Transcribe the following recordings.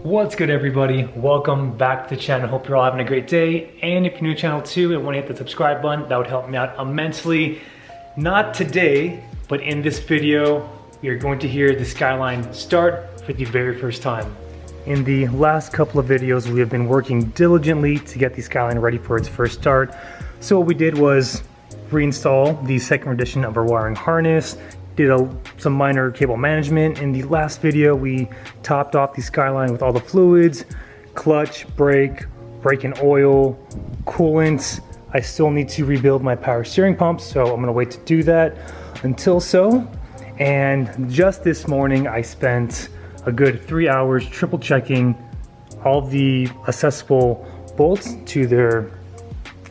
What's good, everybody? Welcome back to the channel. Hope you're all having a great day. And if you're new to the channel too and want to hit the subscribe button, that would help me out immensely. Not today, but in this video, we are going to hear the Skyline start for the very first time. In the last couple of videos, we have been working diligently to get the Skyline ready for its first start. So what we did was reinstall the second edition of our wiring harness, did some minor cable management. In the last video, we topped off the Skyline with all the fluids, clutch, brake and oil, coolant. I still need to rebuild my power steering pump, so I'm gonna wait to do that until so. And just this morning, I spent a good 3 hours triple checking all the accessible bolts to their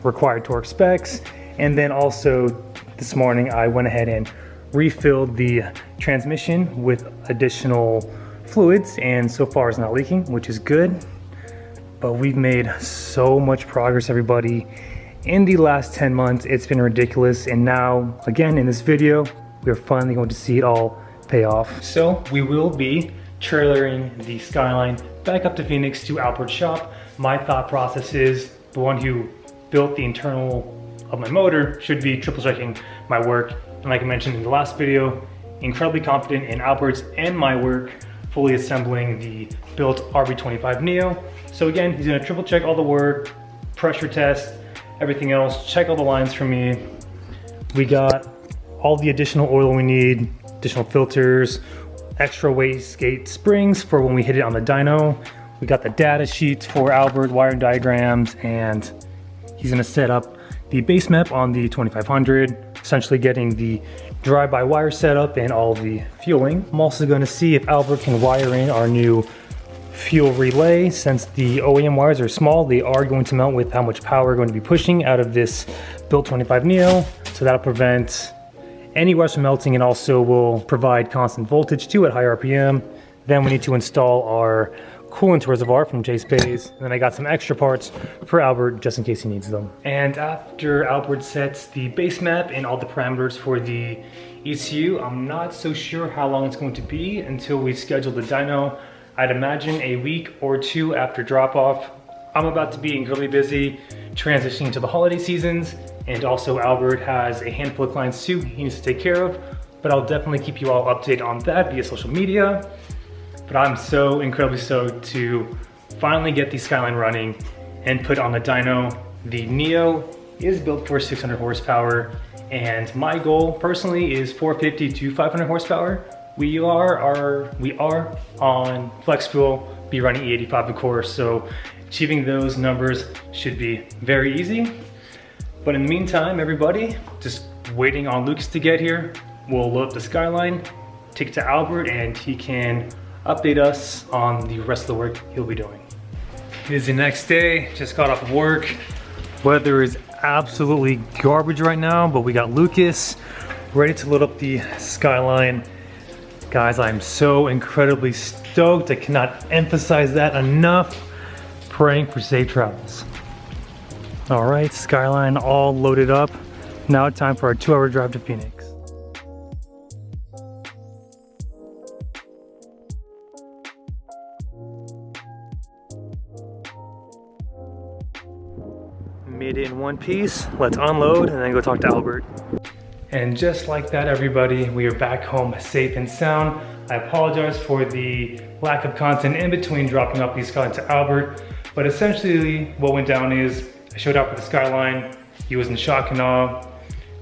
required torque specs. And then also this morning, I went ahead and refilled the transmission with additional fluids, and so far it's not leaking, which is good. But we've made so much progress, everybody. In the last 10 months, it's been ridiculous. And now, again, in this video, we're finally going to see it all pay off. So we will be trailering the Skyline back up to Phoenix to Albert's shop. My thought process is the one who built the internal of my motor should be triple checking my work. And like I mentioned in the last video, incredibly confident in Albert's and my work fully assembling the built RB25 Neo. So again, he's gonna triple check all the work, pressure test, everything else, check all the lines for me. We got all the additional oil we need, additional filters, extra wastegate springs for when we hit it on the dyno. We got the data sheets for Albert, wiring diagrams, and he's gonna set up the base map on the 2500, essentially getting the drive-by-wire setup and all the fueling. I'm also gonna see if Albert can wire in our new fuel relay. Since the OEM wires are small, they are going to mount with how much power we're going to be pushing out of this built 25 Neo. So that'll prevent any wires from melting and also will provide constant voltage too at high RPM. Then we need to install our coolant reservoir from Chase Bays. And then I got some extra parts for Albert just in case he needs them. And after Albert sets the base map and all the parameters for the ECU, I'm not so sure how long it's going to be until we schedule the dyno. I'd imagine a week or two after drop off. I'm about to be incredibly busy transitioning to the holiday seasons, and also Albert has a handful of clients too he needs to take care of, but I'll definitely keep you all updated on that via social media. But I'm so incredibly stoked to finally get the Skyline running and put on the dyno. The Neo is built for 600 horsepower, and my goal personally is 450 to 500 horsepower. We are on flex fuel, be running E85 of course, so achieving those numbers should be very easy. But in the meantime, everybody, just waiting on Lucas to get here. We'll load the Skyline, take it to Albert, and he can update us on the rest of the work he'll be doing. It is the next day, just got off of work. Weather is absolutely garbage right now, but we got Lucas ready to load up the Skyline. Guys, I'm so incredibly stoked. I cannot emphasize that enough. Praying for safe travels. All right, Skyline all loaded up. Now it's time for our 2-hour drive to Phoenix. Made it in one piece. Let's unload and then go talk to Albert. And just like that, everybody, we are back home safe and sound. I apologize for the lack of content in between dropping off these Skyline to Albert, but essentially what went down is I showed up with the Skyline. He was in shock and awe.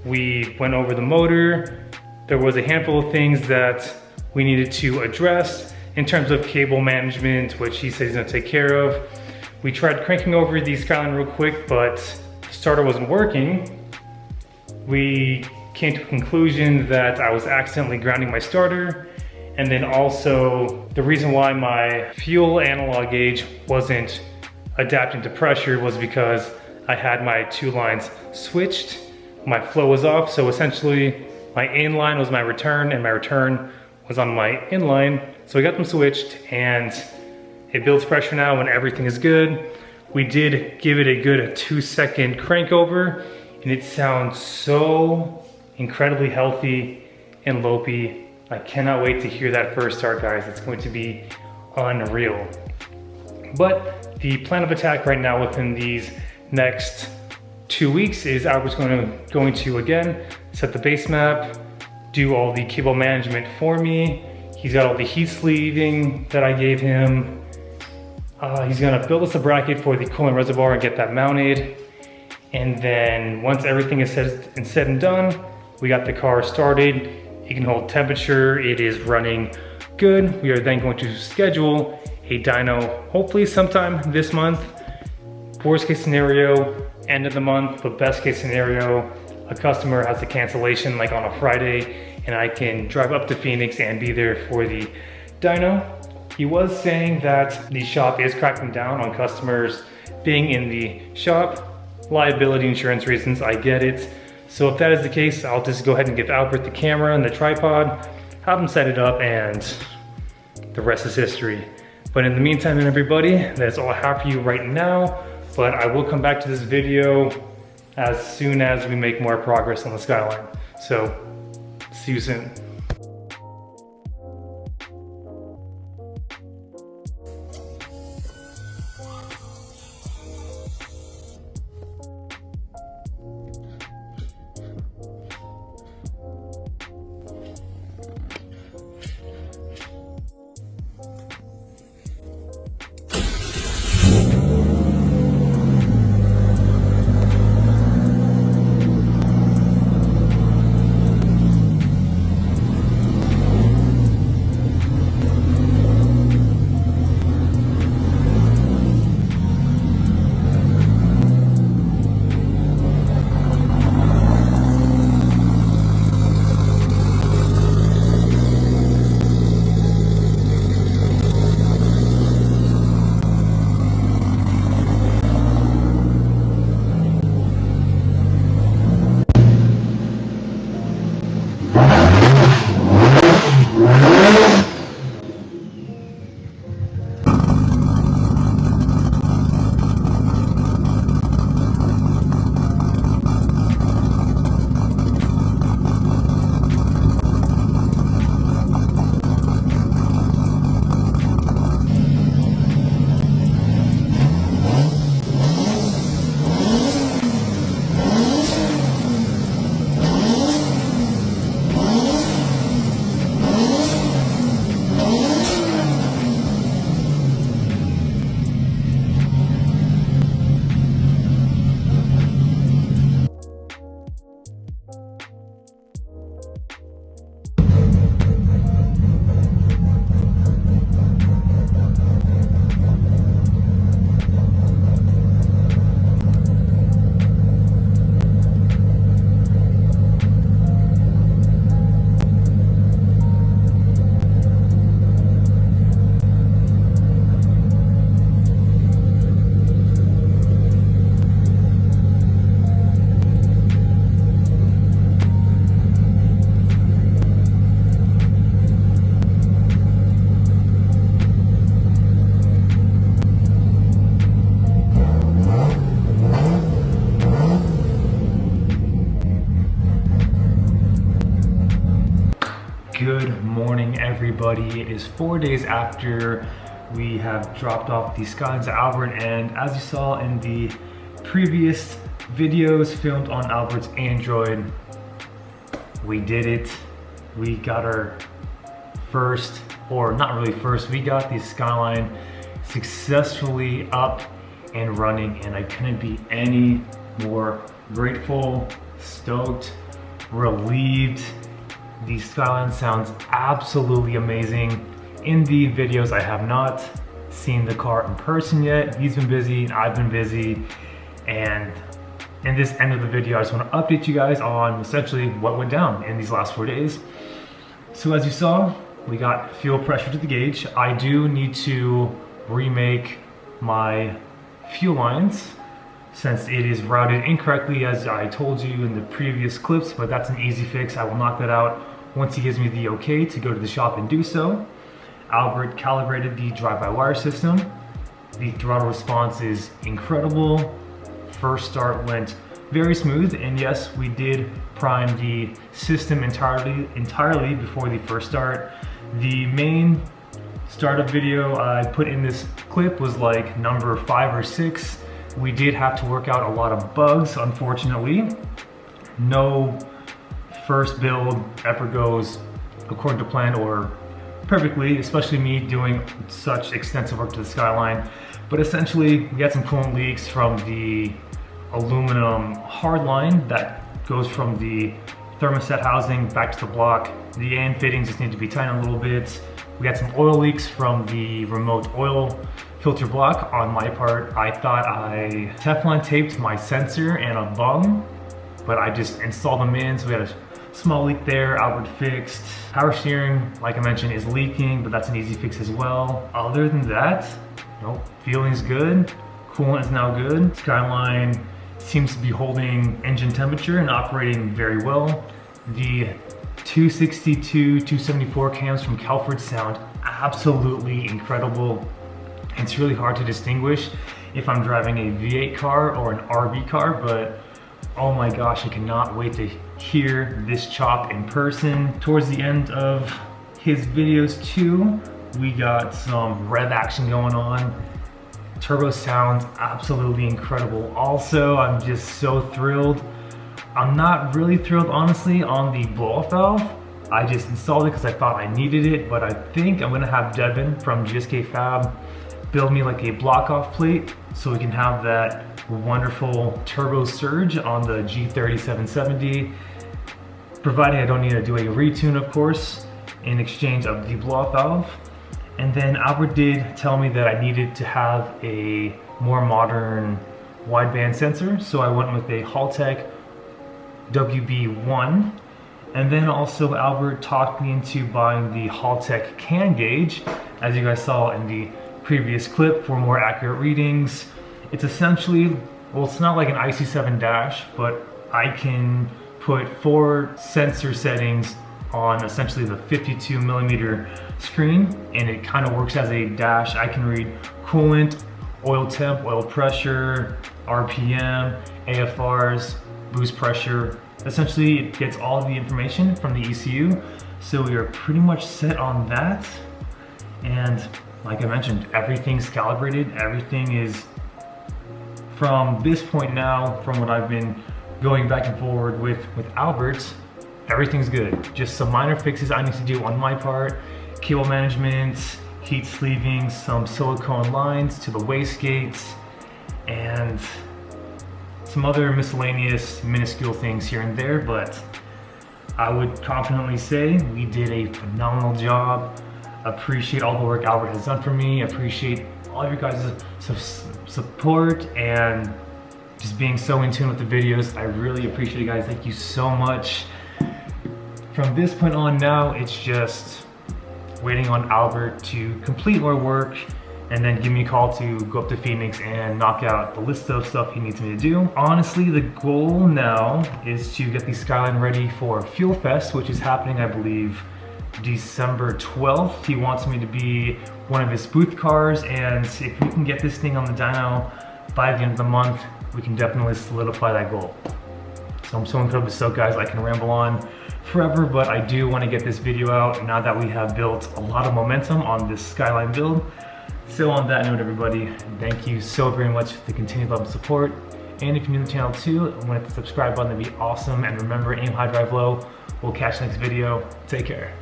We went over the motor. There was a handful of things that we needed to address in terms of cable management, which he said he's gonna take care of. We tried cranking over the Skyline real quick, but the starter wasn't working. We came to a conclusion that I was accidentally grounding my starter. And then also the reason why my fuel analog gauge wasn't adapting to pressure was because I had my 2 lines switched. My flow was off. So essentially my inline was my return and my return was on my inline. So we got them switched and it builds pressure now when everything is good. We did give it a good 2-second crank over and it sounds so incredibly healthy and lopey. I cannot wait to hear that first start, guys. It's going to be unreal. But the plan of attack right now within these next 2 weeks is Albert's going to again set the base map, do all the cable management for me. He's got all the heat sleeving that I gave him. He's gonna build us a bracket for the coolant reservoir and get that mounted. And then once everything is said and done, we got the car started. It can hold temperature, it is running good. We are then going to schedule a dyno, hopefully sometime this month. Worst case scenario, end of the month, but best case scenario, a customer has a cancellation like on a Friday and I can drive up to Phoenix and be there for the dyno. He was saying that the shop is cracking down on customers being in the shop. Liability insurance reasons, I get it. So if that is the case, I'll just go ahead and give Albert the camera and the tripod, have him set it up, and the rest is history. But in the meantime, everybody, that's all I have for you right now. But I will come back to this video as soon as we make more progress on the Skyline. So, see you soon. Good morning, everybody. It is 4 days after we have dropped off the Skyline to Albert, and as you saw in the previous videos filmed on Albert's Android, we did it. We got our first, or not really first, we got the Skyline successfully up and running, and I couldn't be any more grateful, stoked, relieved. The Skyline sounds absolutely amazing. In the videos, I have not seen the car in person yet. He's been busy and I've been busy. And in this end of the video, I just want to update you guys on essentially what went down in these last 4 days. So as you saw, we got fuel pressure to the gauge. I do need to remake my fuel lines since it is routed incorrectly, as I told you in the previous clips, but that's an easy fix. I will knock that out once he gives me the okay to go to the shop and do so. Albert calibrated the drive-by-wire system. The throttle response is incredible. First start went very smooth, and yes, we did prime the system entirely before the first start. The main startup video I put in this clip was like number 5 or 6. We did have to work out a lot of bugs, unfortunately. No first build ever goes according to plan or perfectly, especially me doing such extensive work to the Skyline. But essentially, we had some coolant leaks from the aluminum hardline that goes from the thermostat housing back to the block. The end fittings just need to be tightened a little bit. We had some oil leaks from the remote oil filter block. On my part, I thought I Teflon taped my sensor and a bung, but I just installed them in, so we had a small leak there. Albert fixed. Power steering, like I mentioned, is leaking, but that's an easy fix as well. Other than that, nope, feeling's good. Coolant is now good. Skyline seems to be holding engine temperature and operating very well. The 262, 274 cams from Calford sound absolutely incredible. It's really hard to distinguish if I'm driving a V8 car or an RB car, but oh my gosh, I cannot wait to hear this chop in person. Towards the end of his videos too, we got some rev action going on. Turbo sounds absolutely incredible. Also, I'm just so thrilled. I'm not really thrilled, honestly, on the blow-off valve. I just installed it because I thought I needed it, but I think I'm gonna have Devin from GSK Fab build me like a block-off plate so we can have that wonderful turbo surge on the G3770, providing I don't need to do a retune, of course, in exchange of the blow-off valve. And then Albert did tell me that I needed to have a more modern wideband sensor, so I went with a Haltech WB1. And then also Albert talked me into buying the Haltech can gauge, as you guys saw in the previous clip, for more accurate readings. It's essentially, well, it's not like an IC7 dash, but I can put 4 sensor settings on essentially the 52 millimeter screen, and it kind of works as a dash. I can read coolant, oil temp, oil pressure, RPM, AFRs, boost pressure. Essentially, it gets all of the information from the ECU. So we are pretty much set on that. And like I mentioned, everything's calibrated. Everything is, from this point now, from what I've been going back and forward with Albert, everything's good. Just some minor fixes I need to do on my part. Cable management, heat sleeving, some silicone lines to the wastegates, and some other miscellaneous minuscule things here and there, but I would confidently say we did a phenomenal job. Appreciate all the work Albert has done for me. Appreciate all of your guys' support and just being so in tune with the videos. I really appreciate it, guys. Thank you so much. From this point on now, it's just waiting on Albert to complete more work and then give me a call to go up to Phoenix and knock out the list of stuff he needs me to do. Honestly, the goal now is to get the Skyline ready for Fuel Fest, which is happening, I believe, December 12th. He wants me to be one of his booth cars, and if we can get this thing on the dyno by the end of the month, we can definitely solidify that goal. So I'm so incredibly stoked, guys. I can ramble on forever, but I do want to get this video out now that we have built a lot of momentum on this Skyline build. So on that note, everybody, thank you so very much for the continued love and support. And if you're new to the channel too, and want to hit the subscribe button, that'd be awesome. And remember, aim high, drive low. We'll catch you next video. Take care.